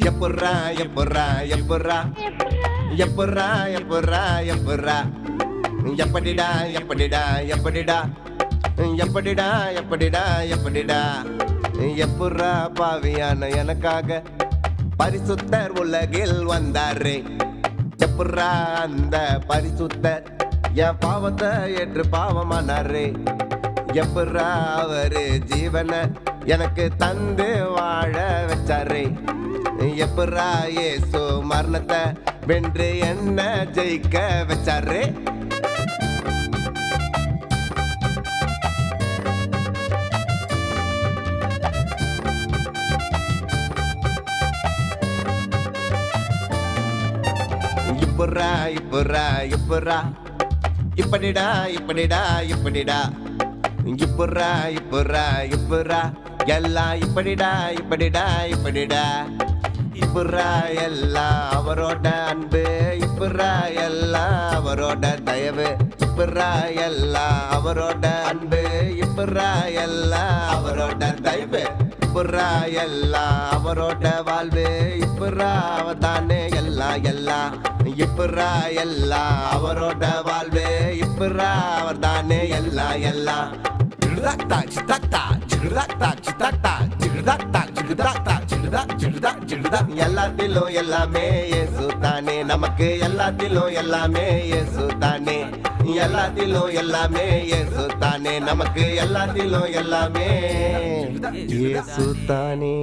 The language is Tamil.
எப்புறா எப்புறா எப்புறா எப்புறா எப்புறா எப்புறா எப்படிடா எப்படிடா எப்படிடா எப்படிடா எப்படிடா எப்படிடா எப்புறா பாவியான எனக்காக பரிசுத்தர் உலகில் வந்தாரே எப்புறா அந்த பரிசுத்தர் என் பாவத்தை ஏற்று பாவமானாரே எப்புறா அவரு ஜீவனை எனக்கு தந்து வாழ வச்சாரே எப்புறா இயேசு மரணத்தை வென்று என்ன ஜெயிக்க வச்சாரே இப்புறா இப்புறா இப்புறா இப்படிடா இப்படிடா இப்படிடா இப்புறா இப்புறா இப்புறா எல்லாம் இப்படிடா இப்படிடா இப்படிடா இப்புறா எல்லாம் அவரோட அன்பு இப்புறா எல்லாம் அவரோட தயவு இப்புறா எல்லாம் அவரோட அன்பு இப்புறா எல்லாம் அவரோட தயவு இப்புறா எல்லாம் அவரோட வாழ்வு இப்புறா அவதானே எல்லாம் எல்லாம் இப்புறா எல்லாம் அவரோட வாழ்வு இப்புறா அவர் தானே எல்லாம் எல்லாம் எல்லாத்திலும் எல்லாமே இயேசு தானே நமக்கு எல்லாத்திலும் எல்லாமே இயேசு தானே எல்லாத்திலும் எல்லாமே இயேசு தானே நமக்கு எல்லாத்திலும் எல்லாமே இயேசு தானே